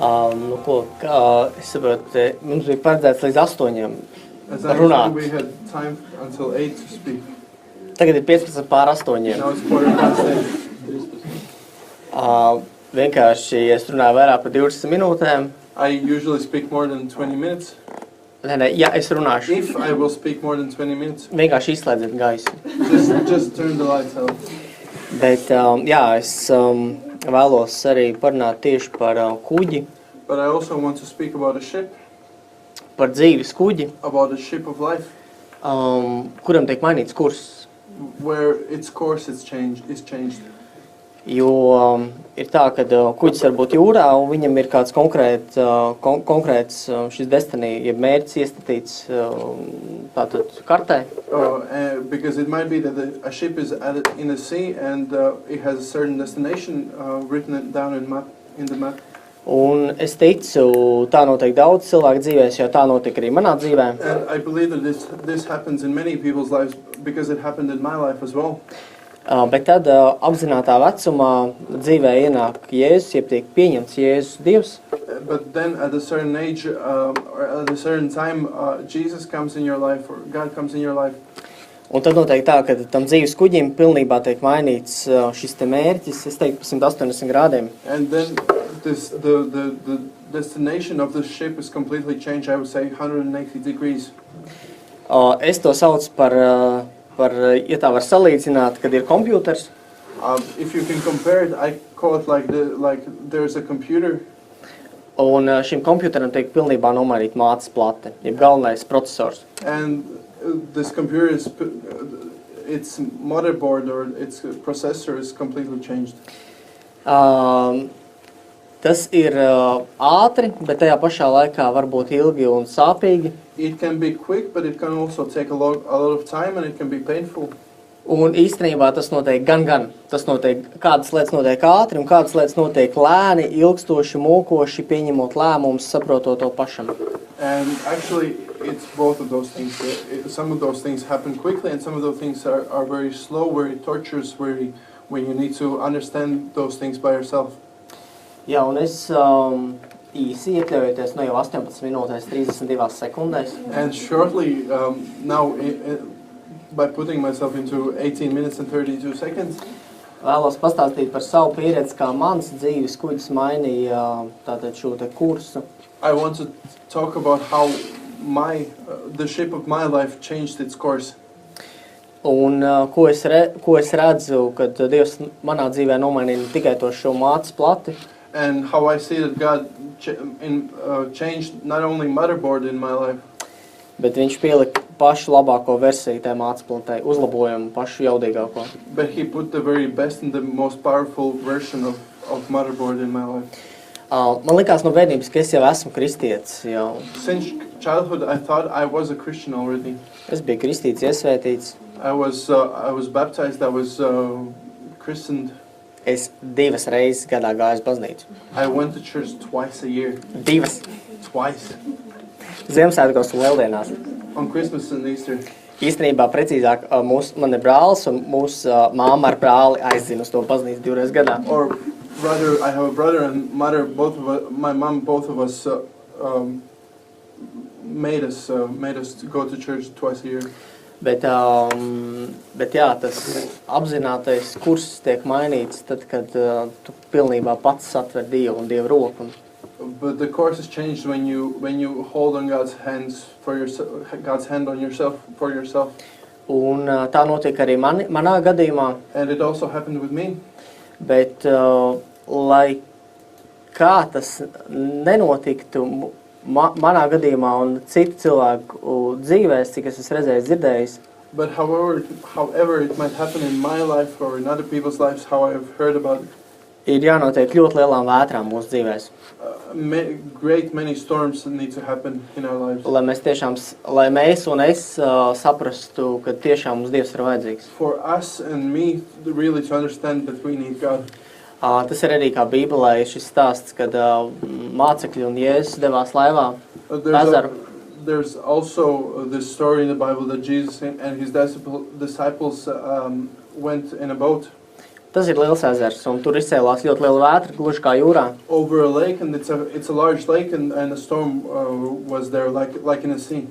Nu ko, es saprotu, mums bija paredzēts līdz 8 As I runāt. understand, we had time until 8 to speak. Tagad ir 15 pār 8. Now it's 8:15. Vienkārši es runāju vairāk par 20 minūtēm. I usually speak more than 20 minutes. Nē, ja es runāšu, If I will speak more than 20 minutes, vienkārši izslēdziet gaisu. just turn the lights out. Bet, jā, es vēlos arī parunāt tieši par kuģi, But I also want to speak about a ship, par dzīves kuģi, about a ship of life, kuram tiek mainīts kurs. where its course is changed. Jo ir tā, ka kuģis var būt jūrā un viņam ir kāds konkrēts šis destiny, ja mērķis iestatīts tātad kartē. Because it might be that a ship is in the sea and it has a certain destination written down in the map. Un es ticu, tā notiek daudz cilvēku dzīvēs, jo tā notika arī manā dzīvē. And I believe that this happens in many people's lives because it happened in my life as well. Bet tad apzinātā vecumā dzīvē ienāk Jēzus, jeb tiek pieņemts Jēzus Dievs. But then at a certain age or at a certain time, Jesus comes in your life or God comes in your life. Un tad notiek tā, ka tam dzīves kuģim pilnībā tiek mainīts šis te mērķis, es teiktu, pa 180 grādiem. And then the destination of the ship is completely changed, I would say 180 degrees. Es to saucu par, ja tā var salīdzināt, kad ir kompjūters. If you can compare it, I call it like there's a computer. Un šim kompjūteram tiek pilnībā nomainīt mātes plate, jeb galvenais procesors. And this computer is, its motherboard or its processor is completely changed. Tas ir ātri, bet tajā pašā laikā var būt ilgi un sāpīgi. It can be quick, but it can also take a lot of time and it can be painful. Un īstenībā tas notiek gan. Tas notiek, kādas lietas notiek ātri un kādas lietas notiek lēni, ilgstoši, mokoši, pieņemot lēmumus, saprotot to pašam. And actually, it's both of those things. Some of those things happen quickly and some of those things are very slow, very torturous, when you need to understand those things by yourself. Jā, un es īsi iekļaujoties jau 18 minūtēs, 32 sekundēs. And shortly, now, by putting myself into 18 minutes and 32 seconds, Vēlos pastāstīt par savu pieredzi, kā mans dzīves kuģis mainīja tātad šo te kursu. I want to talk about how the ship of my life changed its course. Un ko es redzu, kad Dievs manā dzīvē nomainīja ne tikai to šo mātes plati, And how I see that God changed not only motherboard in my life, bet viņš pielika pašu labāko versiju tajā mātes platē, uzlabojumu pašu jaudīgāko. but He put the very best and the most powerful version of motherboard in my life. Man likās no bērnības, ka es jau esmu kristietis. Jau. Since childhood, I thought I was a Christian already. Es biju kristīts, iesvētīts. I was baptized. I was christened. Es 2 reizes gadā gāju uz baznīcu. I went to church twice a year. 2. Twice. Ziemassvētkos un Lieldienās. On Christmas and Easter. Īstenībā precīzāk, man ir brālis un mūsu māma ar brāli aizzina uz to baznīcu 2 reizes gadā. Or rather, I have a brother and mother. Both of us, my mom, both of us made us to go to church twice a year. Bet jā, tas apzinātais kurs tiek mainīts tad, kad tu pilnībā pats satver Dievu un Dieva roku. But the course is changed when you hold on God's hands for yourself, God's hand on yourself for yourself. Un tā notiek arī manā gadījumā. And it also happened with me. Bet, lai kā tas nenotiktu manā gadījumā un citu cilvēku dzīvēs, cik es esmu redzējis, dzirdējis. But however it might happen in my life or in other people's lives, how I have heard about it. Ir jānotiek ļoti lielām vētrām mūsu dzīvēs. Many storms need to happen in our lives. Lai mēs un es saprastu, ka tiešām mums Dievs ir vajadzīgs. For us and me really to understand that we need God. Tas ir arī kā Bībelē šis stāsts, kad mācekļi un Jēzus devās laivā ezeru. There's also this story in the Bible that Jesus and his disciples went in a boat. Tas ir liels ezers, un tur izcēlās ļoti liela vētra, gluži kā jūrā. over a lake, and it's a large lake, and a storm was there, like in a sea.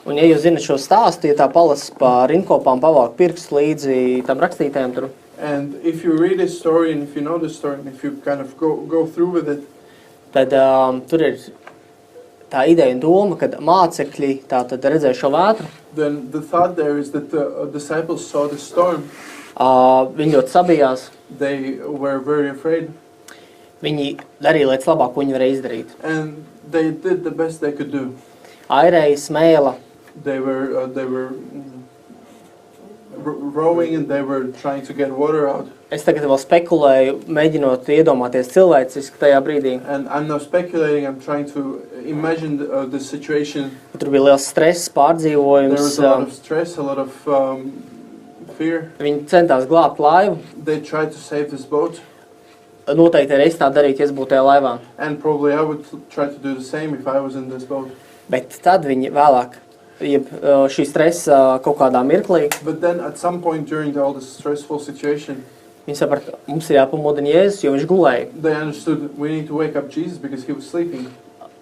Un, ja jūs zinat šo stāstu, ja tā palas pa rindkopām, pavāk pirksts līdzi tam rakstītēm tur, And if you read this story, and if you know this story, and if you kind of go through with it, tad tur ir tā ideja un doma, kad mācekļi tā tad redzēja šo vētru, then the thought there is that the disciples saw the storm. viņi ļoti sabijās, They were very afraid, viņi darīja lietas labāk, ko viņi varēja izdarīt. and they did the best they could do. Airēja, smēla, They were rowing, and they were trying to get water out. es tagad vēl spekulēju, mēģinot iedomāties cilvēciski tajā brīdī. And I'm not speculating, I'm trying to imagine the situation. Tur bija liels stress, There pārdzīvojums, was a lot of stress, a lot of fear. viņi centās glābt laivu. They tried to save this boat, Noteikti arī es tā darītu, ja es būtu tajā laivā. and probably I would try to do the same if I was in this boat. Bet tad viņi vēlāk, jeb šī stresa kaut kādā mirklī, But then at some point during all this stressful situation, viņi saprata, mums ir jāpamodina Jēzus, jo viņš gulēja. they understood we need to wake up Jesus because he was sleeping.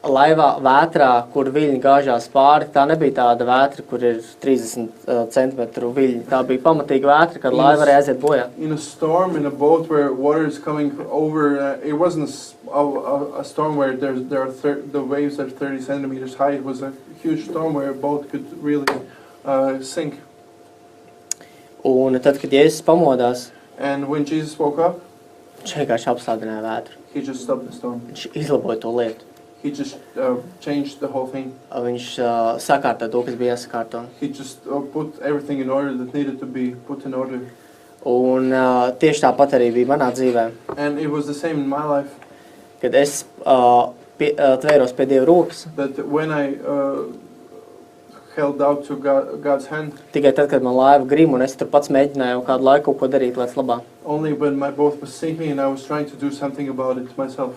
Laivā, vētrā, kur viļņi gāžās pāri, tā nebija tāda vētra, kur ir 30 centimetru viļņi. Tā bija pamatīga vētra, kad laiva varēja aiziet bojā. In a storm, in a boat where water is coming over, it wasn't a storm where the waves are 30 centimeters high. It was a huge storm where a boat could really sink. Un tad, kad Jēzus pamodās, And when Jesus woke up, viņš vienkārši apstādināja vētru. he just stopped the storm. Viņš izlaboja to lietu. He just changed the whole thing. Viņš sakārtoja to, kas bija jāsakārto. He just put everything in order that needed to be put in order. Un tieši tāpat arī bija manā dzīvē. And it was the same in my life, Kad es tvēros pie Dieva rokas, that when I held out to God's hand, tikai tad, kad man laiva grima, un es tur pats mēģināju kādu laiku kaut ko darīt lietas labā. only when my boat was sinking and I was trying to do something about it myself.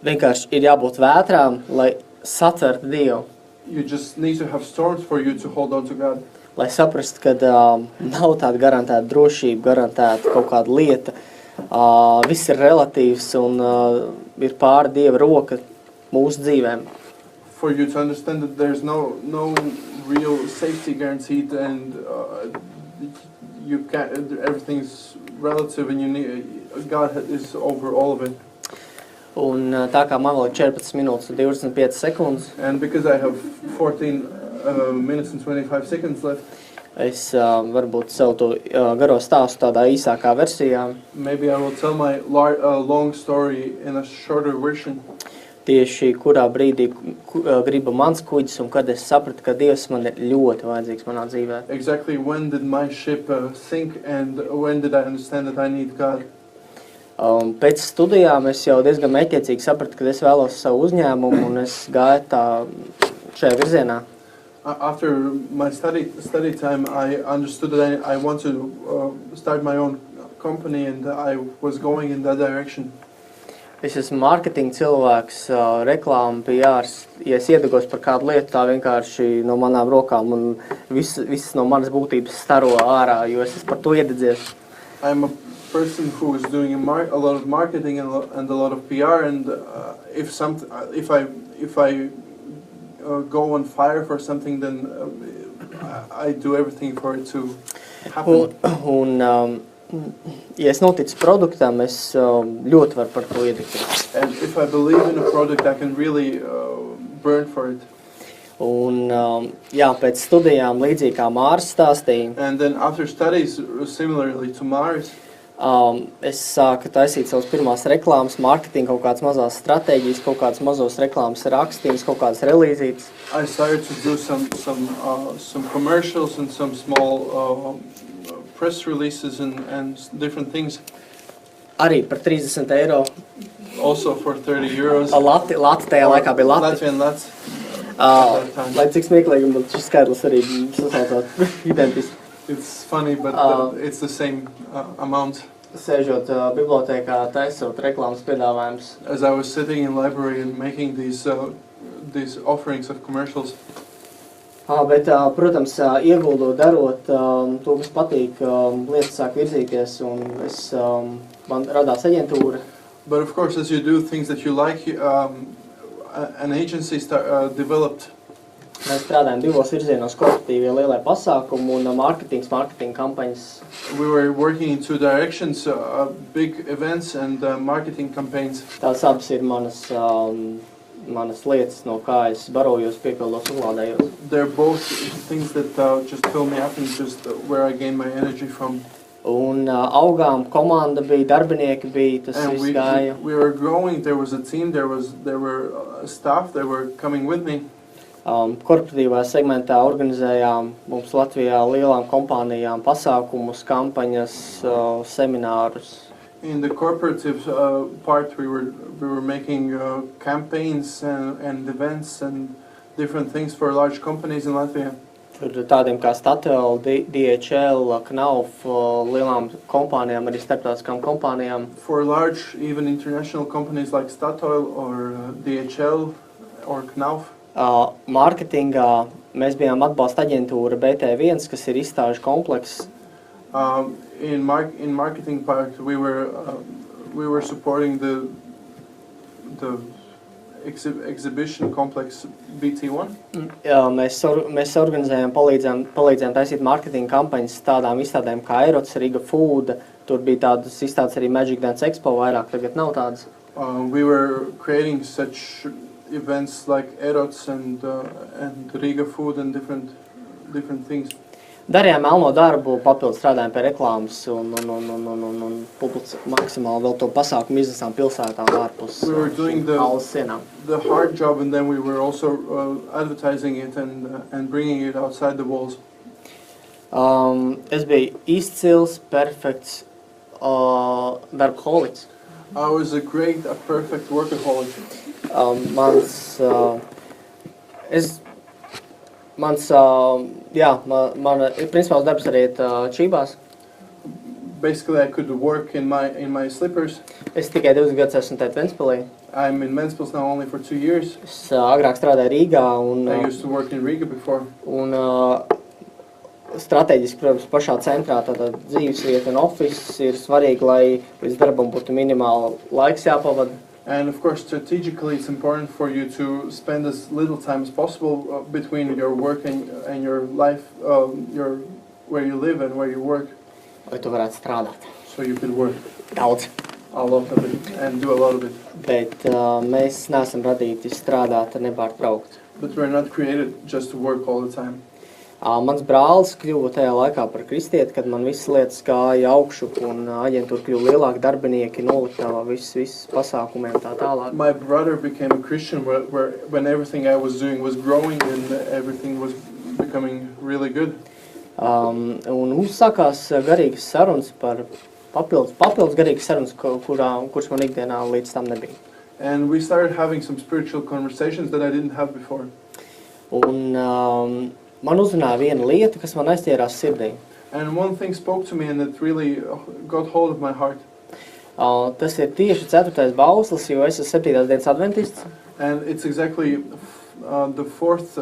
Vienkārši ir jābūt vētrām, lai satvertu Dievu. You just need to have storms for you to hold on to God. Lai saprastu, ka nav tāda garantēta drošība, garantēta kaut kāda lieta. Viss ir relatīvs un ir pāri Dieva roka mūsu dzīvēm. For you to understand that there's no real safety guaranteed, and you can't, everything's relative, and you need, God is over all of it. Un tā kā man vēl ir 14 minūtes un 25 sekundes, And because I have 14 minutes and 25 seconds left, es varbūt savu to garo stāstu tādā īsākā versijā. maybe I will tell my long story in a shorter version. Tieši kurā brīdī griba mans kuģis un kad es sapratu, ka Dievs man ir ļoti vajadzīgs manā dzīvē. Exactly when did my ship sink, and when did I understand that I need God? Pēc studijām es jau diezgan mētiecīgi sapratu, ka es vēlos savu uzņēmumu un es gāju tā šajā virzienā. After my study time, I understood that I want to start my own company, and I was going in that direction. Es esmu mārketinga cilvēks, reklāma, PRs. Ja es iedegos par kādu lietu, tā vienkārši no manām rokām un viss no manas būtības staro ārā, jo es esmu par to iededzies. I'm a person who is doing a lot of marketing and a lot of PR, and if I go on fire for something, then I do everything for it to happen. Ja es noticu produktam, es ļoti varu par to iedegties. And if I believe in a product, I can really burn for it. Un, jā, pēc studijām, līdzīgi kā Māris stāstīja, And then after studies, similarly to Mars, es sāku taisīt savas pirmās reklāmas, marketinga, kaut kādas mazās stratēģijas, kaut kādas mazos reklāmas rakstījumus, kaut kādas relīzītes. I started to do some commercials and some small press releases and different things. Arī par 30 eiro. Also for 30 euros. Lati tajā laikā bija lati. Latvian lats. Lai cik smieklīgi, bet šis skaidrs arī sasaucot identiski. It's funny, but it's the same amount. Sēžot bibliotēkā, taisot reklāmas piedāvājumus. As I was sitting in library and making these offerings of commercials, Bet, protams, ieguldot, darot to, kas patīk, lietas sāk virzīties, un man radās aģentūra. But of course, as you do things that you like, an agency developed. Mēs strādājam divos virzienos, korporatīvie lielie pasākumi un marketinga kampaņas. We were working in two directions, big events and marketing campaigns. Tās abas ir manas lietas, no kā es barojos, piepildos, uzlādējos. They're both things that just fill me up and just where I gain my energy from. Un augām, komanda bija, darbinieki bija, tas And viss gāja. we were growing, there was a team, there were staff, they were coming with me. Korporatīvā segmentā organizējām mums Latvijā lielām kompānijām pasākumus, kampaņas, seminārus. In the corporative part, we were making campaigns and events and different things for large companies in Latvia. Tur tādiem kā Statoil, DHL, Knauf, lielām kompānijām, arī starptautiskām kompānijām. For large, even international companies like Statoil or DHL or Knauf. Mārketingā mēs bijām atbalsta aģentūra BT1, kas ir izstāžu komplekss. In marketing part, we were supporting the exhibition complex BT1. Mēs organizējām, palīdzējām taisīt marketinga kampaņas tādām izstādēm kā Eirots, Riga Food. Tur bija tādas izstādes arī Magic Dance Expo, vairāk tagad nav tādas. We were creating such events like Erots and Riga Food and different things. Darījām melno darbu, papildus strādājām pie reklāmas un maksimāli vēl to pasākumu iznesām pilsētām ārpus allas sienām. The hard job, and then we were also advertising it and bringing it outside the walls. Es biju izcils, perfekts darbholiks. I was a perfect workaholic. Principāls darbs arī čībās. Basically, I could work in my slippers. Es tikai 2 gadus esmu tēt Ventspilī. I'm in Ventspils now only for 2 years. Es agrāk strādāju Rīgā un I used to work in Riga before. Un strateģiski, protams, pašā centrā tātad dzīvesvieta un office ir svarīgi, lai līdz darbam būtu minimāli laiks jāpavada. And of course, strategically, it's important for you to spend as little time as possible between your work and your life, where you live and where you work. Lai tu varētu strādāt. So you could work Daudz. a lot of it and do a lot of it. Bet mēs neesam radīti strādāt nepārtraukt. But we're not created just to work all the time. Mans brālis kļuva tajā laikā par kristieti, kad man visas lietas gāja augšu un aģentūra kļuva lielāki darbinieki, noliktavā, viss pasākumiem tā tālāk. My brother became a Christian when everything I was doing was growing and everything was becoming really good. Un mums sākās garīgas sarunas par papildus garīgas sarunas, kuras man ikdienā līdz tam nebija. And we started having some spiritual conversations that I didn't have before. Un man uzrunāja viena lieta, kas man aizķērās sirdī. And one thing spoke to me and it really got hold of my heart. Tas ir tieši 4. bauslis, jo es esmu 7. dienas adventists. And it's exactly the 4th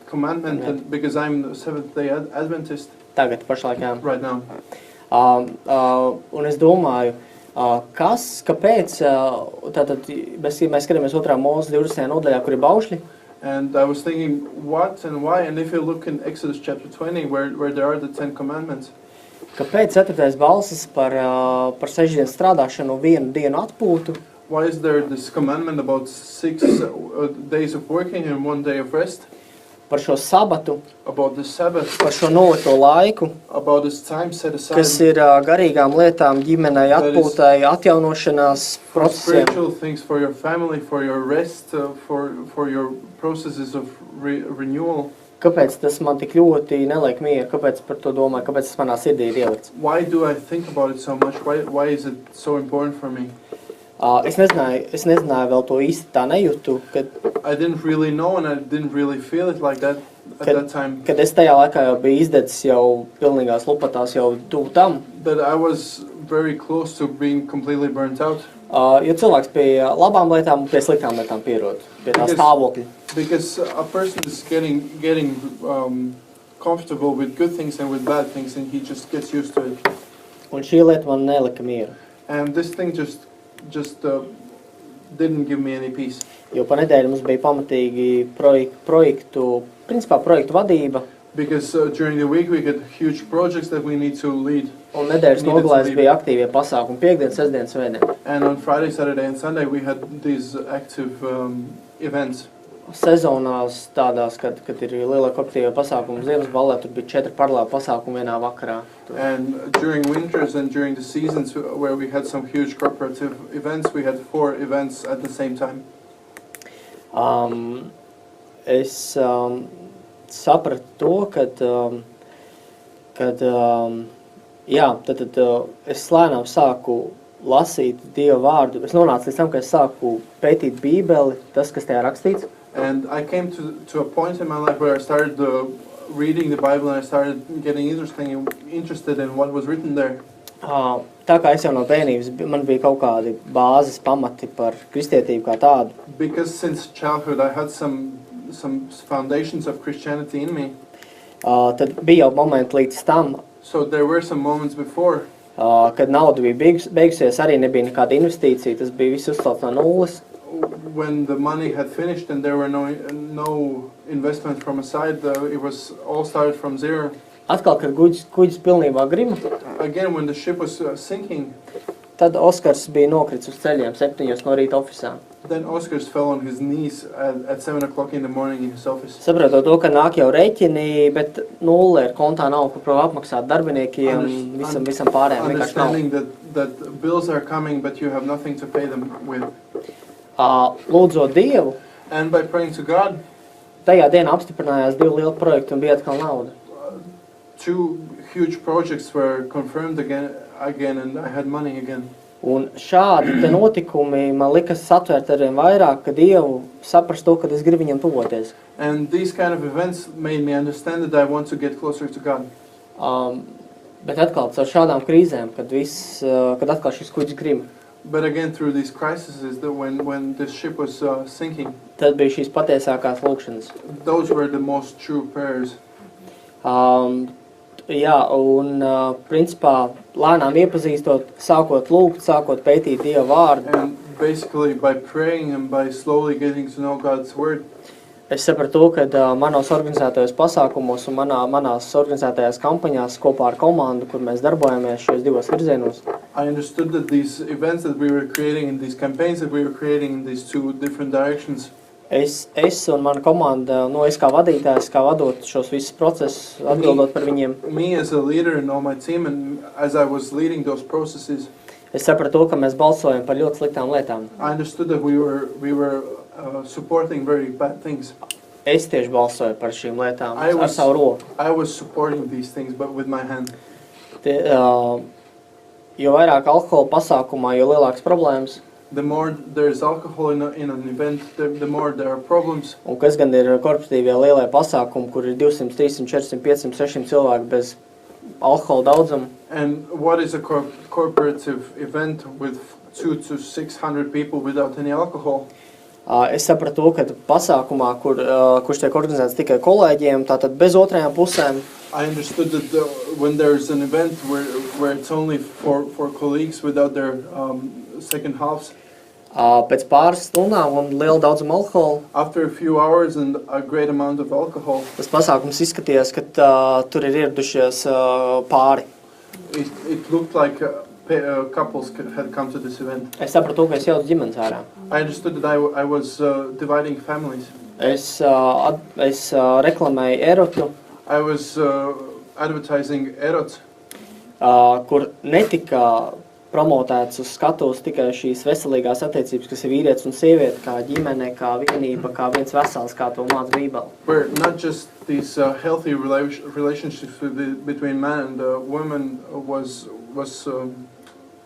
commandment because I'm the 7th-day Adventist. Tagad pašlaik, jā. Right now. Un es domāju, kāpēc, tātad mēs skatāmies 2. Mūzes 20. nodaļā, kur ir baušļi. And I was thinking, what and why? And if you look in Exodus chapter 20, where there are the 10 commandments. Kāpēc 4. balsis par 6 dienas strādāšanu, 1 dienu atpūtu? Why is there this commandment about 6 days of working and 1 day of rest? Par šo sabatu, about the Sabbath, par šo nolikto laiku, about this time set aside, kas ir garīgām lietām, ģimenei, atpūtai, atjaunošanās procesiem. Spiritual things for your family, for your rest, for your processes of renewal. Kāpēc tas man tik ļoti neliek mieru? Kāpēc par to domāju? Kāpēc tas manā sirdī ir ielikts? Why do I think about it so much? Why is it so important for me? Es nezināju vēl to īsti tā nejūtu, kad I didn't really know and I didn't really feel it like that at that time. Kad es tajā laikā jau biju izdedzis jau pilnīgās lupatās jau tuvu tam. That I was very close to being completely burnt out. Jo cilvēks pie labām lietām un pie sliktām lietām pierod, pie tā stāvokļa. Because a person is getting comfortable with good things and with bad things, and he just gets used to it. Un šī lieta man nelika mieru. And this thing just didn't give me any peace. Jo pa nedēļu mums bija pamatīgi projektu vadība. Because during the week we get huge projects that we need to lead. Un nedēļas nogalēs bija aktīvie pasākumi piekdien, sestdien, svētdien. And on Friday, Saturday and Sunday we had these active events. Sezonās tādās, kad ir liela korporatīvā pasākuma ziemas ballē, tur bija 4 paralēli pasākumi vienā vakarā. And during winters and during the seasons where we had some huge corporative events, we had 4 events at the same time. Es sapratu to, kad es slēnām sāku lasīt Dieva vārdu. Es nonācu līdz tam, ka es sāku pētīt Bībeli, tas, kas tajā rakstīts. And I came to a point in my life where I started reading the Bible and I started getting interested in what was written there. Tā kā es jau no bērnības, man bija kaut kādi bāzes pamati par kristietību kā tādu. Because since childhood I had some foundations of Christianity in me. Tad bija jau momenti līdz tam. So there were some moments before. Kad nauda bija beigusies, arī nebija nekāda investīcija, tas bija viss uzcelts no nulles. When the money had finished and there were no investment from a side, it was all started from zero. Atkal, kad kuģis pilnībā grima. Again, when the ship was sinking. Tad Oskars bija nokritis uz ceļiem 7 no rīta ofisā. Then Oskars fell on his knees at 7 o'clock in the morning in his office. Saprotot to, ka nāk jau rēķini, bet nulle ir kontā nav, par prov apmaksāt darbiniekiem, visam pārējiem vienkārši nav. Understanding that bills are coming, but you have nothing to pay them with. Lūdzot Dievu. And by praying to God. Tajā dienā apstiprinājās 2 lieli projekti un bija atkal nauda. 2 huge projects were confirmed again and I had money again. Un šādi te notikumi man likas satvērt arvien vairāk, ka Dievu saprast to, kad es gribu viņam tuvoties. And these kind of events made me understand that I want to get closer to God. Bet atkal caur šādām krīzēm, kad atkal šis kuģis grima. But again, through these crises, that when the ship was sinking, tad bija šīs patiesākās lūkšanas. Those were the most true prayers. Jā, un principā lēnām iepazīstot, sākot lūgt, sākot pētīt Dieva vārdu. And basically by praying and by slowly getting to know God's word. Es sapratu, ka manos organizētajos pasākumos un manās organizētajās kampaņās kopā ar komandu, kur mēs darbojamies šajos 2 virzienos. I understood that these events that we were creating and these campaigns that we were creating in these 2 different directions. Es un mana komanda, es kā vadītājs, kā vadot šos visus procesus, atbildot par viņiem. Me as a leader and all my team, and as I was leading those processes. Es sapratu, ka mēs balsojam par ļoti sliktām lietām. I understood that we were supporting very bad things. Es tieši balsoju par šīm lietām ar savu roku. I was supporting these things, but with my hand. Jo vairāk alkohola pasākumā, jo lielākas problēmas. The more there is alcohol in an event, the more there are problems. Un kas gan ir korporatīvie lielie pasākumi, kur ir 200, 300, 400, 500, 600 cilvēki bez alkohola daudzuma? And what is a corporative event with 200 to 600 people without any alcohol? Es sapratu, ka pasākumā, kurš tiek organizēts tikai kolēģiem, tātad bez otrajām pusēm. I understood that when there's an event where it's only for colleagues without their second halves. Pēc pāris stundām un liela daudzuma alkohola. After a few hours and a great amount of alcohol. Tas pasākums izskatījās, ka tur ir ieradušies pāri. It looked like couples had come to this event. Es sapratu, ka es jaucu ģimenes ārā. I understood that I was dividing families. Es reklamēju erotu. I was advertising erot. Kur netika promotēts uz skatuves tikai šīs veselīgās attiecības, kas ir vīrietis un sieviete, kā ģimene, kā vienība, kā viens vesels, kā to māca Bībele. Where not just these healthy relationships between man and woman was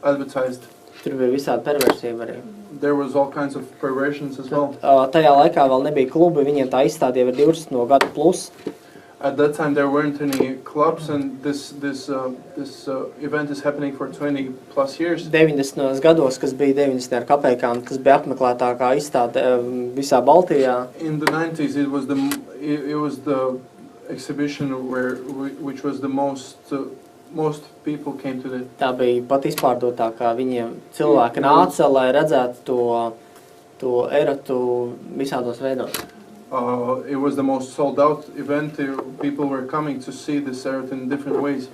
advertised. Tur bija visādi perversiība arī. There was all kinds of perversions as well. Tajā laikā vēl nebija klubi, viņiem tā izstāde jau ir 20 gadu plus. At that time there weren't any clubs, and this event is happening for 20 plus years. 90. gados, kas bija 90 ar kapeikām, tas bija apmeklētākā izstāde visā Baltijā. In the 90s it was the exhibition which was the most people came to it. Tā bija pat izpārdotākā, viņiem cilvēki nāca, lai redzētu to erotu visādos veidos. It was the most sold out event. People were coming to see this erot in different ways.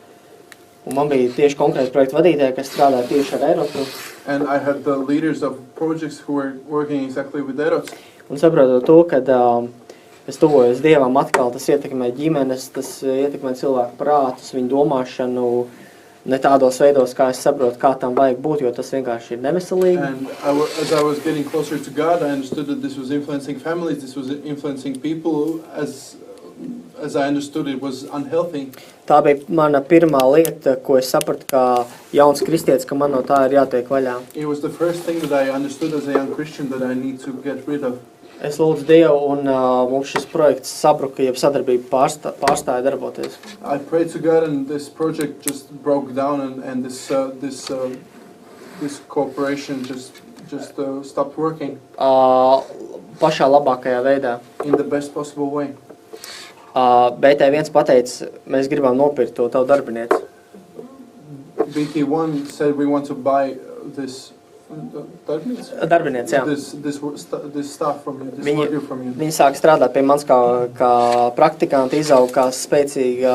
Un man bija tieši konkrēti projektu vadītāji, kas strādā tieši ar erotu. And I had the leaders of projects who were working exactly with erots. Un saprotot to, kad es tuvojos Dievam atkal, tas ietekmē ģimenes, tas ietekmē cilvēku prātus, viņu domāšanu, ne tādos veidos, kā es saprotu, kā tam vajag būt, jo tas vienkārši ir neveselīgi. And as I was getting closer to God, I understood that this was influencing families, this was influencing people, as I understood it was unhealthy. Tā bija mana pirmā lieta, ko es sapratu kā jauns kristietis, ka man no tā ir jātiek vaļā. It was the first thing that I understood as a young Christian that I need to get rid of. Es lūdzu Dievu, un mums šis projekts sabruka, jeb sadarbība pārstāja darboties. I prayed to God, and this project just broke down, and this cooperation just stopped working. Pašā labākajā veidā. In the best possible way. BT viens pateica, mēs gribam nopirkt to tavu darbinieci. BT1 said we want to buy this darbinieci, jā. This stuff from you, this worker from you. Viņi sāk strādāt pie manis kā praktikanti, izauga kā spēcīga,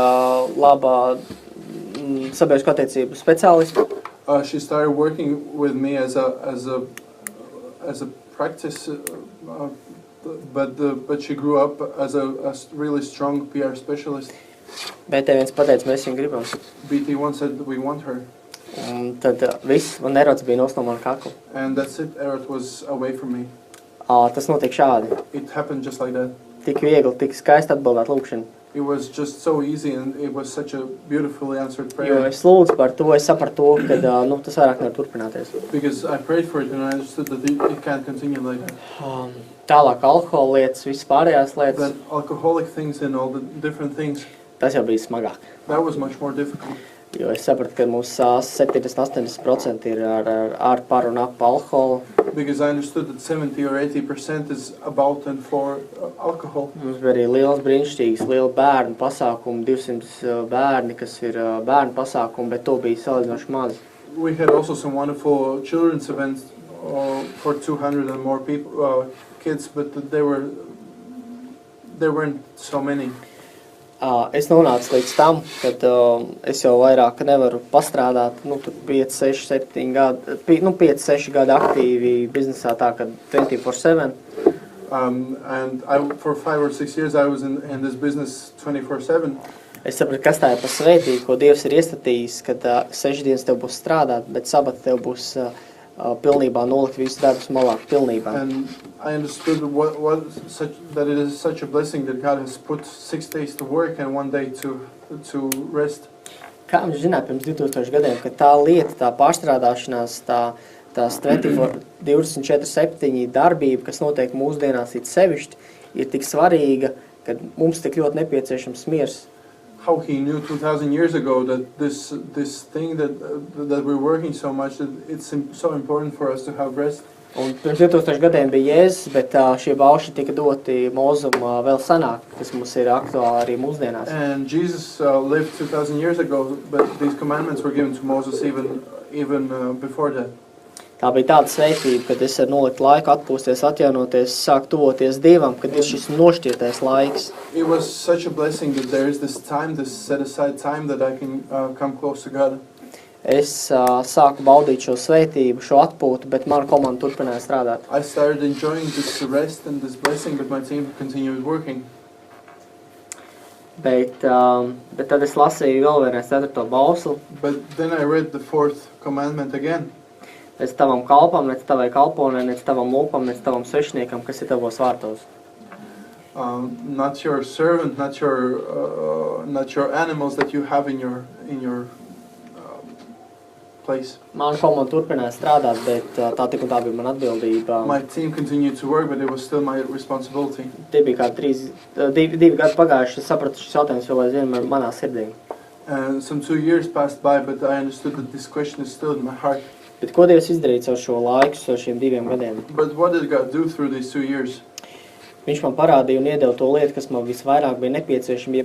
labā sabiedrisku attiecību speciālisti. She started working with me as a practice, but she grew up as a really strong PR specialist. BT viens pateica, mēs viņu gribam. BT1 said we want her. Un tad viss, man erots bija no mana kakla. And that's it, erot was away from me. Tas notiek šādi. It happened just like that. Tik viegli, tik skaisti atbildēt lūkšanu. It was just so easy, and it was such a beautifully answered prayer. Jo es lūdzu par to, es sapratu to, ka tas vairāk nevar turpināties. Because I prayed for it and I understood that it can't continue like that. Tālāk alkohola lietas, visas pārējās lietas. Then alcoholic things and all the different things. Tas jau bija smagāk. That was much more difficult. Jo es sapratu, ka mums 70-80% ir ar par un ap alkoholu. Because I understood that 70 or 80% is about and for alcohol. Mums bija arī liels brīnišķīgs, liela bērnu pasākumu, 200 bērni, kas ir bērnu pasākumi, bet to bija salīdzinoši maz. We had also some wonderful children's events for 200 and more people, kids, but there weren't so many. Es nonācu līdz tam, kad es jau vairāk nevaru pastrādāt, 5-6 gadi aktīvi biznesā, tā ka 24/7. And for 5 or 6 years I was in this business 24/7. Es sapratu, kas tā ir par svētību, ko Dievs ir iestatījis, kad 6 dienas tev būs strādāt, bet sabata tev būs pilnībā nolikt visu darbus malā, pilnībā. And I understood that it is such a blessing that God has put 6 days to work and 1 day to rest. Kā mums zināja pirms 2000 gadiem, ka tā lieta, tā pārstrādāšanās, tās 24/7 darbība, kas notiek mūsdienās it sevišķi, ir tik svarīga, ka mums tik ļoti nepieciešams miers. How he knew 2000 years ago that this thing that we're working so much, that it's so important for us to have rest. Un pirms 2000 gadiem bija Jēzus, bet šie bauši tika doti Mūzum vēl senāk, kas mums ir aktuāli arī mūsdienās. And Jesus lived 2000 years ago, but these commandments were given to Moses even before that. Tā bija tāda svētība, kad es varu nolikt laiku, atpūsties, atjaunoties, sākt tuvoties Dievam, kad ir šis nošķirtais laiks. It was such a blessing that there is this time, this set aside time that I can come close to God. Es sāku baudīt šo svētību, šo atpūtu, bet mana komanda turpināja strādāt. I started enjoying this rest and this blessing, but my team continued working. Bet tad es lasīju vēl vienreiz 4. bausli. But then I read the 4th commandment again. Nec tavam kalpam, nec tavai kalponai, nec tavam lūpam, nec tavam svešniekam, kas ir tavos vārtos. Not your servant, not your animals that you have in your place. Mana komanda turpināja strādāt, bet tā tik un tā bija mana atbildība. My team continued to work, but it was still my responsibility. Tie bija kā divi gadi pagājuši, es sapratu, šis jautājums vēl aizvien manā sirdī. And some 2 years passed by, but I understood that this question is still in my heart. Bet ko Dievs izdarīja caur šo laiku, caur šiem 2 gadiem? But what did God do through these 2 years? Viņš man parādīja un iedeva to lietu, kas man visvairāk bija nepieciešama,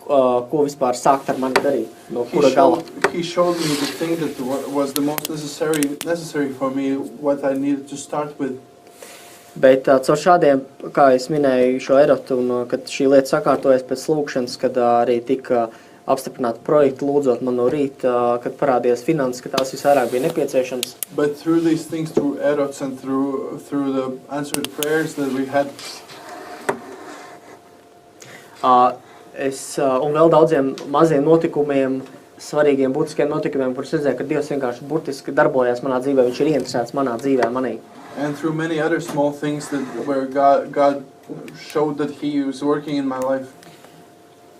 ko vispār sākt ar mani darīt, no kura gala. He showed me the thing that was the most necessary for me, what I needed to start with. Bet caur šādiem, kā es minēju šo erotu, un kad šī lieta sakārtojas pēc lūkšanas, kad arī tika apstiprināt projektu, lūdzot man no rīta, kad parādījās finanses, ka tās visvairāk bija nepieciešams. But through these things, through erots and through the answered prayers that we had, un vēl daudziem maziem notikumiem, svarīgiem, būtiskiem notikumiem, kurus redzēju, ka Dievs vienkārši burtiski darbojās manā dzīvē, viņš ir ieinteresēts manā dzīvē, manī. And through many other small things where God showed that He was working in my life.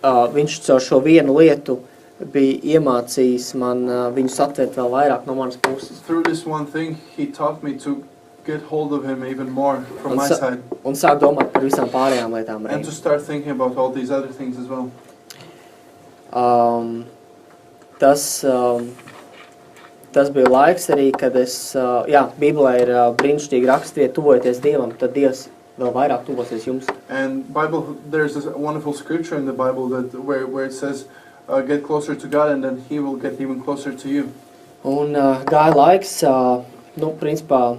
Viņš caur šo vienu lietu bija iemācījis man viņus atvērt vēl vairāk no manas puses. Through this one thing, He taught me to get hold of Him even more from my side. Un sāk domāt par visām pārējām lietām. And to start thinking about all these other things as well. Tas bija laiks arī, kad Bībelē ir brīnišķīgi rakstvieta, tuvojoties Dievam, tad Dievs vēl vairāk tuvosies jums. And there's a wonderful scripture in the Bible where it says, get closer to God and then He will get even closer to you. Un gāja laiks, principā,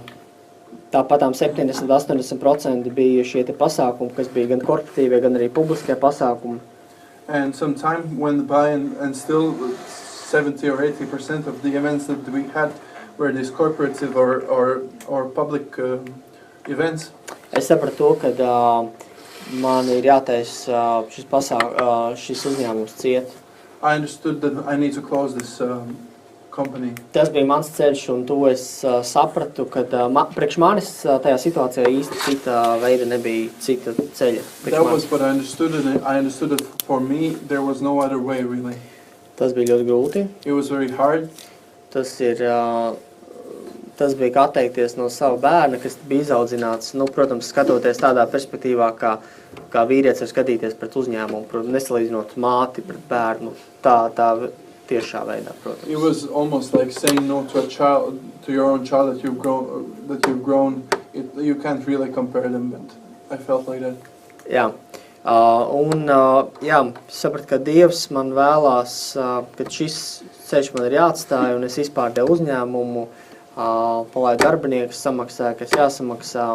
tāpatām 70–80% bija šie te pasākumi, kas bija gan korporatīvie, gan arī publiskie pasākumi. And some time went by and still 70 or 80% of the events that we had were these corporative or public events. Es sapratu to, ka man ir jātais šis uzņēmums ciet. I understood that I need to close this company. Tas bija mans ceļš, un to es sapratu, ka priekš manis tajā situācijā īsti cita veida nebija, cita ceļa. That was what I understood, and I understood that for me there was no other way really. Tas bija ļoti grūti. It was very hard. Tas bija kā atteikties no sava bērna, kas bija izaudzināts, protams, skatoties tādā perspektīvā, kā vīrietis var skatīties pret uzņēmumu, protams, nesalīdzinot māti pret bērnu, tā tiešā veidā, protams. It was almost like saying no to to your own child that you've grown. You can't really compare them, but I felt like that. Jā. Sapratu, ka Dievs man vēlās, ka šis ceļš man ir jāatstāj, un es izpārdevu uzņēmumu, palaidu darbiniekus, samaksāju, kas jāsamaksā,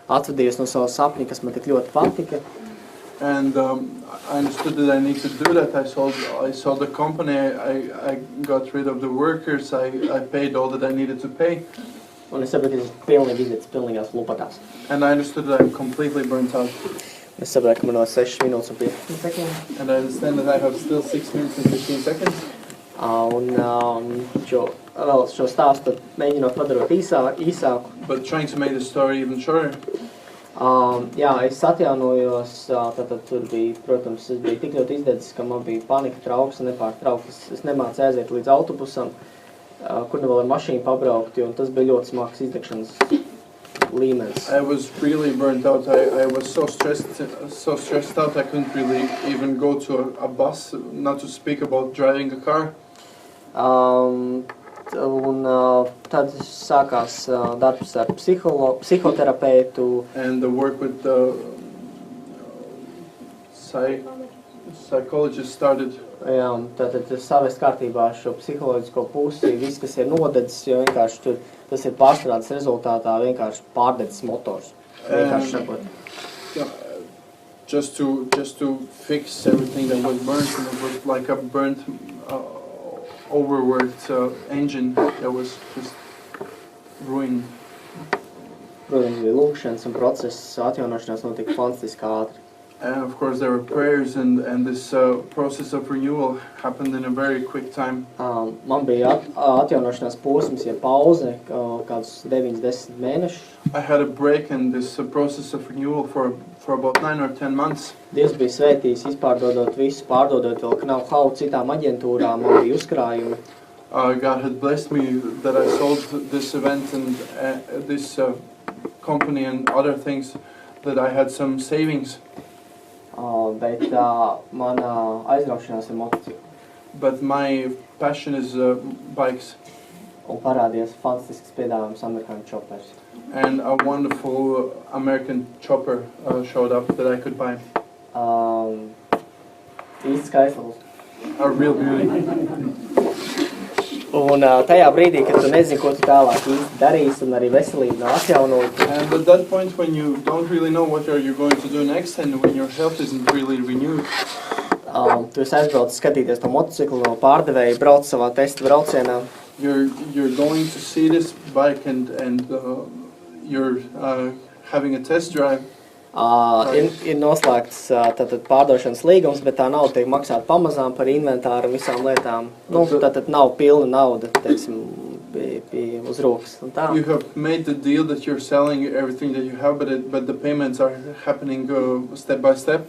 atvadījos no savu sapņu, kas man tik ļoti patika. And I understood that I need to do that. I sold the company, I got rid of the workers, I paid all that I needed to pay. Un es sapratu, ka es pilnīgi izlicis pilnīgās lupatās. And I understood that I'm completely burnt out. Es saprotu, ka man no 6 minūtes un 15 sekundes. And I understand that I have still 6 minutes and 15 seconds. Vēl šo stāstu mēģinot padarot īsāku. But trying to make the story even shorter. Es atjaunojos, tātad tur bija, protams, es biju tik ļoti izdedzis, ka man bija panika, trauksme, nepārtraukti. Es nemācu aiziet līdz autobusam, kur nevēl ar mašīnu pabraukt, un tas bija ļoti smags izdegšanas līmenis. I was really burnt out. I was so stressed out I couldn't really even go to a bus, not to speak about driving a car. Tad sākās darbs ar psihoterapeitu. And the work with the psychologist started. Tātad savest kārtībā šo psiholoģisko pusi, viss, kas ir nodedzis, jo vienkārši tas ir pārstrādes rezultātā vienkārši pārdedzis motors. Vienkārši sakot. Just to fix everything that was burnt, and it was like a burnt, overworked engine that was just ruined. Protams, bija lūkšanas un process atjaunošanās notika fantastiski ātri. And of course there were prayers and this process of renewal happened in a very quick time. Man bija atjaunošanās posms, pauze, kādus 9–10 mēnešus. I had a break in this process of renewal for about 9 or 10 months. Dievs bija svētījis, izpārdodot visu, pārdodot vēl know-how citām aģentūrām, man bija uzkrājumi. God had blessed me that I sold this event and this company and other things, that I had some savings. Bet mana aizraušanās ir motocikli. But my passion is bikes. Un parādījās fantastisks piedāvājums amerikāņu choppers. And a wonderful American chopper showed up that I could buy. Īsti skaistums. A real beauty. Un tajā brīdī, kad tu nezini, ko tu tālāk īsti darīsi, un arī veselība nav atjaunota. And at that point when you don't really know what you're going to do next and when your health isn't really renewed. Tu esi aizbraucis skatīties to motociklu no pārdevēja, brauc savā testa braucienā. You're going to see this bike and you're having a test drive. Ir noslēgts tātad pārdošanas līgums, bet tā nauda tiek maksāta pamazām par inventāru un visām lietām. Nu, tātad nav pilna nauda, teiksim, uz rokas un tā. You have made the deal that you're selling everything that you have, but the payments are happening step by step.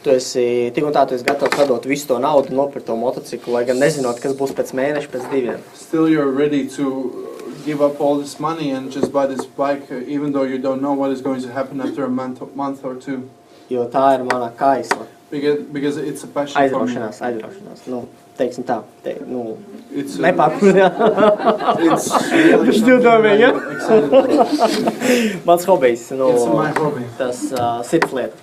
Tu esi, tik un tā, tu esi gatavs atdot visu to naudu, nopirkt to motociklu, lai gan nezinot, kas būs pēc mēneša, pēc 2. Still you're ready to give up all this money and just buy this bike, even though you don't know what is going to happen after a month or 2. Jo tā ir mana kaisla. Because it's a passion for me. Aizraušanās. Nu, teiksim tā, It's nepārpūrjā. It's really Still something doing, I'm excited about. Mans hobijs, It's my hobby. tas sirds lieta.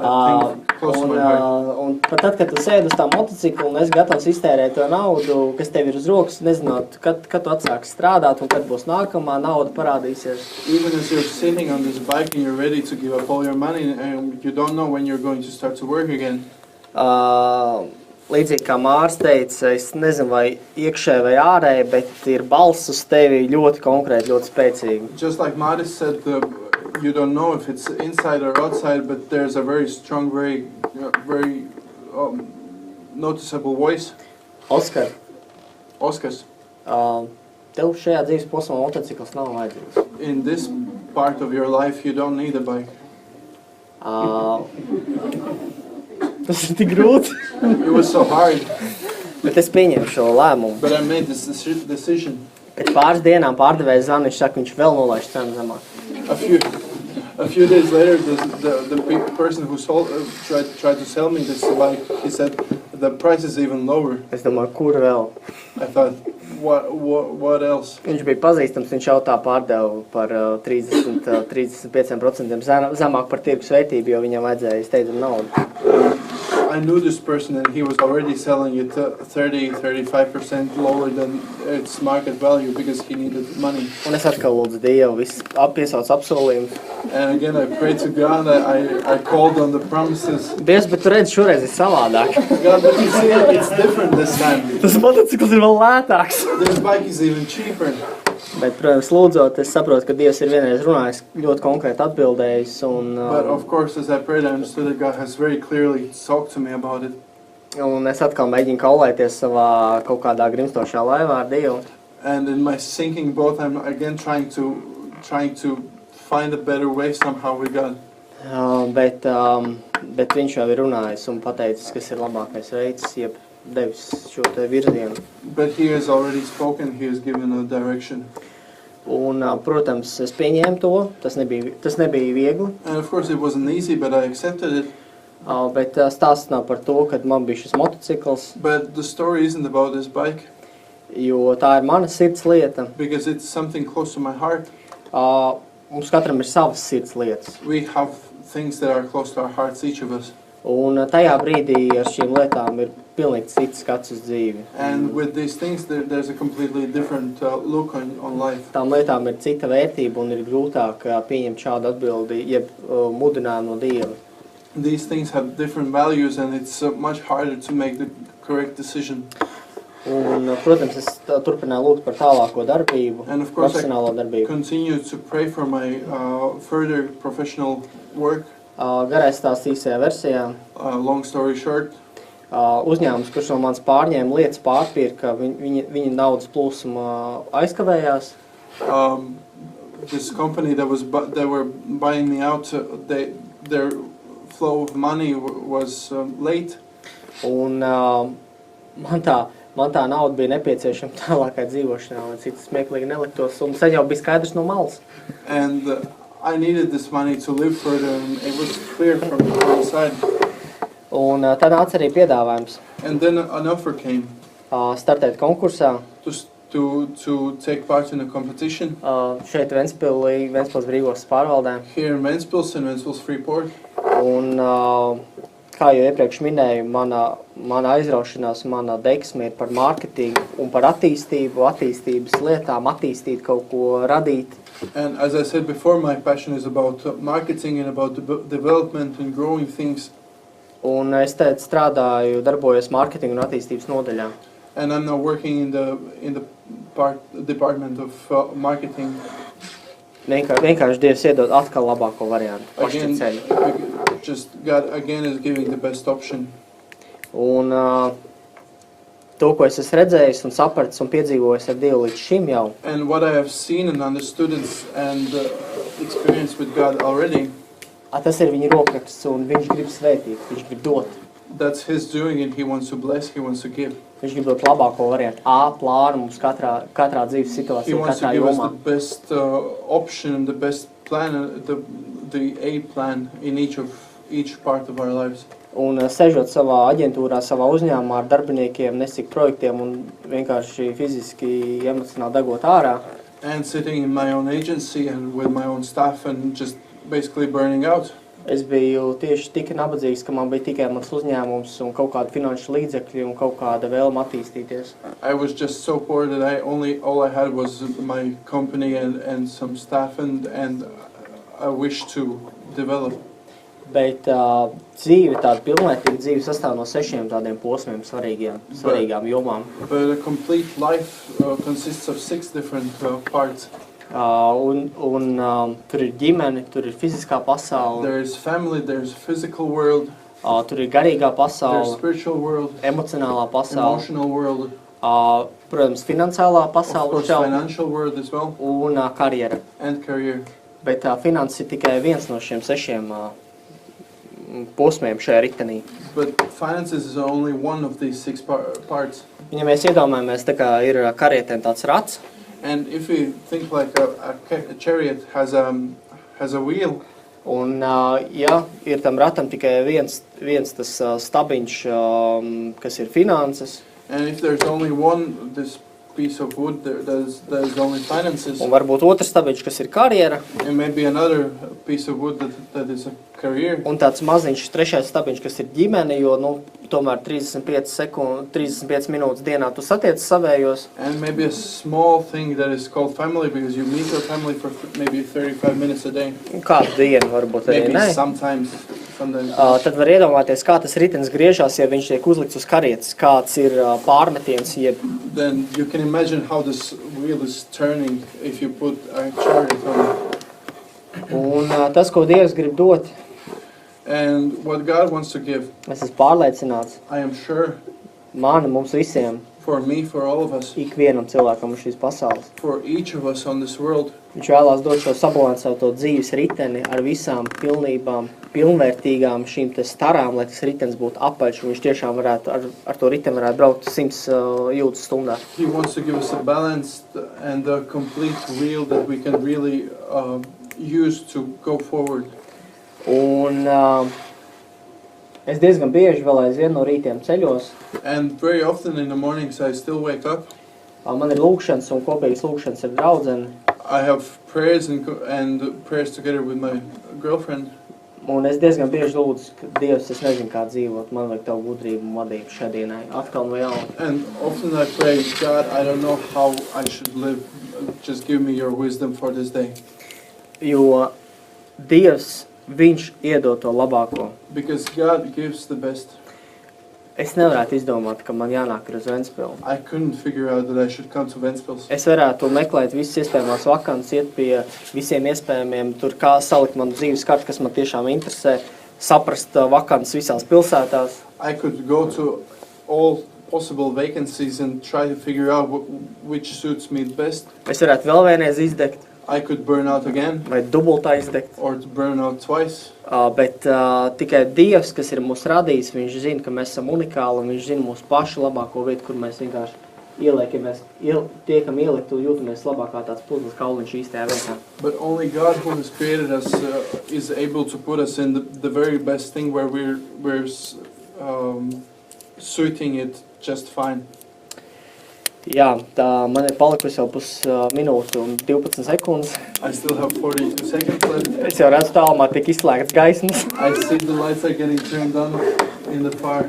Close to my heart. Un pat tad, kad tu sēdi uz tā motociklu un esi gatavs iztērēt to naudu, kas tev ir uz rokas, nezinot, kad tu atsāksi strādāt un kad būs nākamā nauda parādīsies. Even as you're sitting on this bike and you're ready to give up all your money and you don't know when you're going to start to work again. Līdzīgi kā Mārs teica, es nezinu vai iekšē vai ārēji, bet ir balss uz tevi ļoti konkrēti, ļoti spēcīgi. Just like Maris said, you don't know if it's inside or outside, but there's a very strong, very noticeable voice. Oskars. Tev šajā dzīves posmā motocikls nav vajadzīgs. In this part of your life, you don't need a bike. Tas ir tik grūti. It was so hard. Bet es pieņēmu šo lēmumu. But I made this decision. Pēc pāris dienām pārdevējs zvan, viņš saka, viņš vēl nolaiž cenu zemāk. A few days later, the person who tried to sell me this bike, he said the price is even lower. Es domāju, kur vēl? I thought, what else? Viņš bija pazīstams, viņš jau tā pārdeva par 35% zemāk par tirgus vērtību, jo viņam vajadzēja steidzam naudu. I knew this person and he was already selling it 30-35% lower than its market value because he needed money. Un es atkal lūdzu Dievu, viss piesauc apsolījumus. And again, I prayed to God, I called on the promises. Dievs, bet tu redzi, šoreiz ir savādāk. God, but you see, it's different this time. Tas motocikls ir vēl lētāks. This bike is even cheaper. Bet, protams, lūdzot, es saprotu, ka Dievs ir vienreiz runājis, ļoti konkrēti atbildējis. But of course, as I prayed, I understood that God has very clearly talked to me about it. Un es atkal mēģinu kaulēties savā kaut kādā grimstošā laivā ar Dievu. And in my sinking boat, I'm again trying to find a better way somehow with God. Bet viņš jau ir runājis un pateicis, kas ir labākais veids, jeb devis šo te virzienu. But he has already spoken, he has given a direction. Un, protams, es pieņēmu to, tas nebija viegli. And of course it wasn't easy, but I accepted it. Bet stāsts nav par to, kad man bija šis motocikls. But the story isn't about this bike. Jo tā ir mana sirds lieta. Because it's something close to my heart. Mums katram ir savas sirds lietas. We have things that are close to our hearts, each of us. Un tajā brīdī ar šīm lietām ir pilnīgi cits skats uz dzīvi. And with these things, there's a completely different look on life. Tām lietām ir cita vērtība un ir grūtāk pieņemt šādu atbildi, jeb mudinājumu no Dieva. These things have different values and it's much harder to make the correct decision. Un, protams, es turpināju lūgt par tālāko darbību, And of course profesionālo I darbību. continue to pray for my further professional work. Garais stāsts īsajā versijā. Long story short. Uzņēmums, kurš no manis pārņēma lietas pārpirka, viņa naudas plūsuma aizkavējās. This company that were buying me out, their flow of money was late. Un man tā man tā nauda bija nepieciešama tālākai dzīvošanā, lai citas smieklīgi neliktos, un sen jau bija skaidrs no malas. And I needed this money to live further, and it was clear from the inside. Un tad nāca arī piedāvājums And then an offer came startēt konkursā. to take part in a competition Šeit Ventspils brīvos pārvaldē. here in Ventspils and Ventspils Freeport. Un, kā jau iepriekš minēju, mana aizraušanās, mana deksme ir par mārketingu un par attīstības lietām, attīstīt kaut ko, radīt. And as I said before, my passion is about marketing and about development and growing things. Un es strādāju, darbojos mārketinga un attīstības nodaļā. And I'm now working in the department of marketing. Vienkārši Dievs iedod atkal labāko variantu, pašķi ceļu. Just God again is giving the best option. Un to, ko es esmu redzējis un sapratis un piedzīvojis ar Dievu līdz šim jau, And what I have seen and understood and experienced with God already, tas ir viņa rokraksts un viņš grib svētīt, viņš grib dot. that's His doing, and He wants to bless, He wants to give. Viņš grib dot labāko variantu, plānu mums katrā dzīves He situācijā, wants to katrā give us jomā. the best option, the best plan, the A plan in each part of our lives. Un sežot savā aģentūrā, savā uzņēmumā ar darbiniekiem, nesik projektiem un vienkārši fiziski, emocionāli degot ārā. And sitting in my own agency and with my own staff and just basically burning out. Es biju tieši tik nabadzīgs, ka man bija tikai mans uzņēmums un kaut kāda finanšu līdzekļi un kaut kāda vēlma attīstīties. I was just so poor that all I had was my company and some staff and a wish to develop. Bet dzīve, tāda pilnvērtīga dzīve sastāv no 6 tādiem posmiem svarīgām jomām. But a complete life consists of 6 different parts. Tur ir ģimene, tur ir fiziskā pasaule, There is family, there's physical world, tur ir garīgā there's pasaule, spiritual world, emocionālā pasaule, emotional world, protams, finansiālā of pasaule course financial world as well, un karjera. and career. Bet finanses ir tikai viens no šiem 6 posmiem šajā ritenī. But finances is only one of these 6 parts. Ja mēs iedomājamies, tā kā ir karietēm tāds rats, And if we think like a chariot has a wheel, un ja ir tam ratam tikai viens tas stabiņš, kas ir finanses, and if there's only one this piece of wood, there's only finances, un varbūt otrs stabiņš, kas ir karjera, and maybe another piece of wood that is a career, un tāds maziņš trešais stabiņš, kas ir ģimene, jo, tomēr 35 minūtes dienā tu satiec savējos. and maybe a small thing that is called family, because you meet your family for maybe 35 minutes a day. Kādu dienu varbūt arī Maybe ne. sometimes. Tad var iedomāties, kā tas ritenis griežās, ja viņš tiek uzlikts uz karietes, kāds ir pārmetiens, Then you can imagine how this wheel is turning if you put a chariot on it. Un tas, ko Dievs grib dot, And what God wants to give, es esmu pārliecināts, I am sure, mums visiem, for me, for all of us, ikvienam cilvēkam uz šīs pasaules. for each of us on this world, Viņš vēlās dot šo sabalansēto dzīves riteni ar visām pilnībām, pilnvērtīgām šīm te starām, lai tas ritenis būtu apaļš, un viņš tiešām varētu, ar to riteni varētu braukt 100 jūdzes stundā. He wants to give us a balanced and a complete wheel that we can really use to go forward. Un es diezgan bieži vēl aizvien no rītiem ceļos. And very often in the mornings I still wake up. Man ir lūkšanas un kopīgas lūkšanas ar draudzeni. I have prayers and prayers together with my girlfriend. Un es diezgan bieži lūdzu, ka Dievs, es nezinu, kā dzīvot, man vajag tavu gudrību un vadību šai dienai, atkal no jauna. And often I pray, God, I don't know how I should live. Just give me your wisdom for this day. Jo Dievs, viņš iedod to labāko. Because God gives the best. Es nevarētu izdomāt, ka man jānāk uz Ventspilu. I couldn't figure out that I should come to Ventspils. Es varētu meklēt visas iespējamās vakances, iet pie visiem iespējamiem, tur kā salikt manu dzīves kartu, kas man tiešām interesē, saprast vakances visās pilsētās. I could go to all possible vacancies and try to figure out which suits me best. Es varētu vēl vienreiz izdegt. I could burn out again, vai dubult aizdegt. or to burn out twice. Bet tikai Dievs, kas ir mūs radījis, viņš zina, ka mēs esam unikāli, un viņš zina mūsu pašu labāko vietu, kur mēs vienkārši ieliekamies, tiekam ielikt un jūtamies labākā tāds puzles kauliņš īstajā vietā. But only God who has created us is able to put us in the very best thing where we're suiting it just fine. Jā, tā man ir palikusi jau minūte un 12 sekundes. I still have 42 seconds left. Es jau redzu tālumā tik izslēgts gaismas. I see the lights are getting turned on in the far.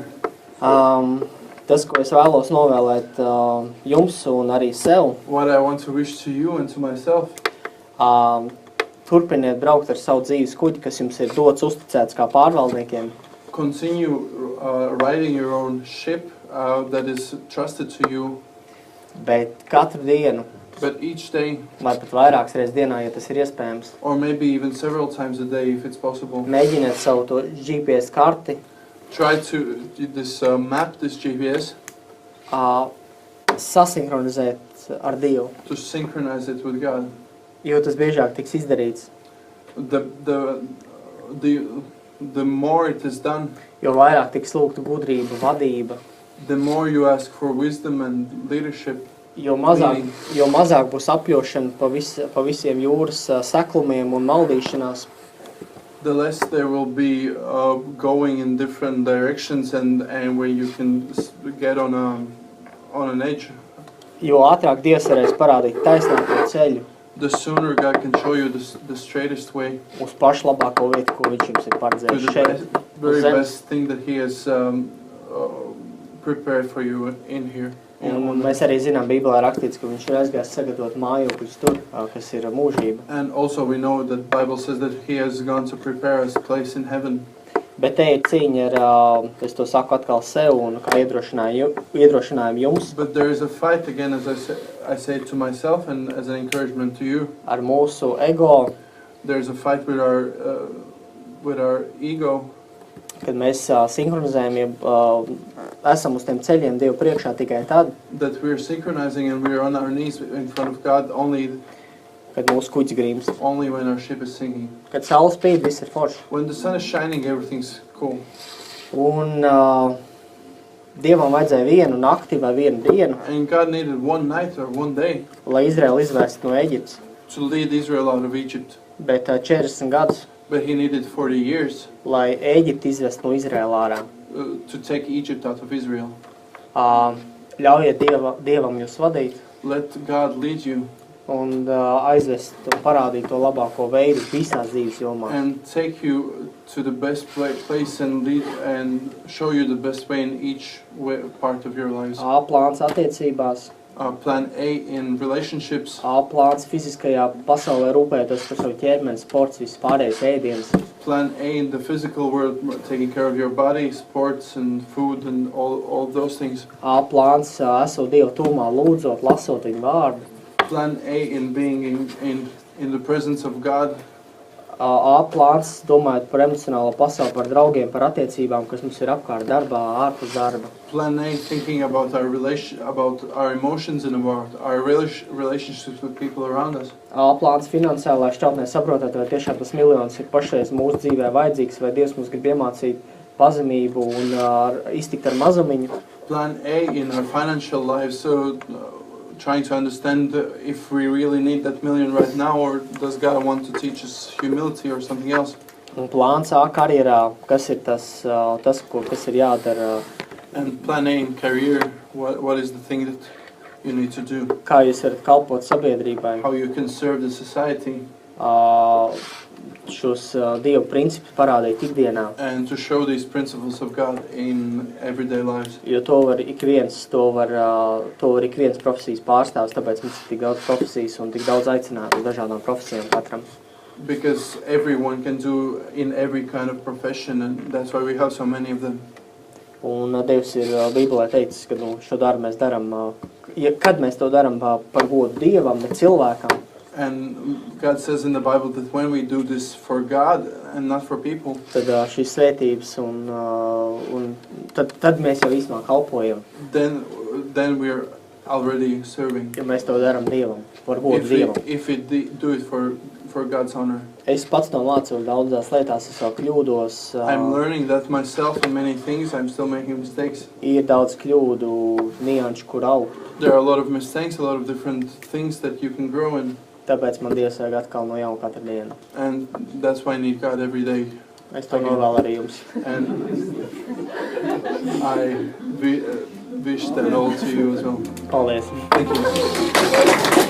Tas, ko es vēlos novēlēt jums un arī sev, What I want to wish to you and to myself, turpiniet braukt ar savu dzīves kuģi, kas jums ir dots uzticēts kā pārvaldniekiem, continue riding your own ship that is trusted to you, bet katru dienu, but each day, vai pat vairākas reizes dienā, ja tas ir iespējams, or maybe even several times a day if it's possible, mēģiniet savu to GPS karti try to map this GPS, sasinhronizēt ar Dievu, to synchronize it with God. jo tas biežāk tiks izdarīts. The more it is done, Jo vairāk tiks lūgta gudrība, vadība, the more you ask for wisdom and leadership, jo mazāk būs apjošana pa visiem jūras seklumiem un maldīšanās. the less there will be going in different directions and where you can get on an edge. Jo ātrāk Dievs varēs parādīt taisnāko ceļu The sooner God can show you the straightest way uz pašu labāko vietu, ko viņš jums ir to paredzējis the šeit. very zemes. best thing that He has prepared for you in here. Un mēs arī zinām, Bībelē rakstīts, ka viņš ir aizgājis sagatavot mājokļus tur, kas ir mūžība. And also we know that the Bible says that He has gone to prepare us a place in heaven. Bet te ir cīņa ar, es to saku atkal sev un kā iedrošinājumu jums, But there is a fight again, as I say to myself and as an encouragement to you. ar mūsu ego, There is a fight with our ego, kad mēs sinhronizējam, esam uz tiem ceļiem Dievu priekšā tikai tad, that we are synchronizing and we are on our knees in front of God only kad mūsu kuģis grīms. when our ship is sinking. Kad saule spīd, viss ir forši. When the sun is shining, everything's cool. Un Dievam vajadzēja vienu nakti vai vienu dienu, And God needed one night or one day lai Izraēlu izvērstu no Eģiptes. to lead Israel out of Egypt. Bet 40 gadus, But He needed 40 years lai Eģipti izvestu no Izraēla ārā. to take Egypt out of Israel. Ļaujiet Dievam jūs vadīt Let God lead you un aizvest un parādīt to labāko veidu visās dzīves jomās. and take you to the best place and lead and show you the best way in each part of your lives. A plāns attiecībās, Plan A in relationships. A plāns fiziskajā pasaulē rūpēties par savu ķermeni, sports, viss pārējais ēdienas. Plan A in the physical world, taking care of your body, sports and food and all those things. A plāns esot Dievu tūmā, lūdzot, lasot viņu vārdu. Plan A in being in the presence of God. A plāns domājot par emocionālo pasauli, par draugiem, par attiecībām, kas mums ir apkārt darbā, ārpus darba. Plan A thinking about our emotions and about our relationships with people around us. A plāns finansiāli, lai šķautnē saprotat, vai tiešām tas miljons ir pašreiz mūsu dzīvē vajadzīgs, vai Dievs mums grib iemācīt pazemību un iztikt ar mazumiņu. Plan A in our financial lives, so trying to understand if we really need that million right now, or does God want to teach us humility or something else. Un plāns A karjerā, kas ir kas ir jādara, And plan A in career, what is the thing that you need to do? kā jūs varat kalpot sabiedrībai, How you can serve the society šos Dievu principus parādīt ikdienā, and to show these principles of God in everyday lives. jo to var ik viens profesijas pārstāvs, tāpēc mums ir tik daudz profesijas un tik daudz aicinājumu uz dažādām profesijām katram. Because everyone can do in every kind of profession, and that's why we have so many of them. Un Dievs ir Bībelē teicis, ka šo darbu mēs darām, kad mēs to darām par godu Dievam, ne cilvēkam. And God says in the Bible that when we do this for God and not for people, Tad šīs svētības un tad mēs jau īstenībā kalpojam. then we're already serving. Ja mēs to darām Dievam, par godu Dievam. If we do it for God's honor. Es pats to mācos daudzās lietās, es vēl kļūdos. I'm learning that myself in many things. I'm still making mistakes. Ir daudz kļūdu, nianšu, kur augt. There are a lot of mistakes, a lot of different things that you can grow in. Tāpēc man Dievs vajag atkal no jauna katru dienu. And that's why I need God every day. Es to novēlu arī jums. And I wish that all to you as well. Paldies. Thank you.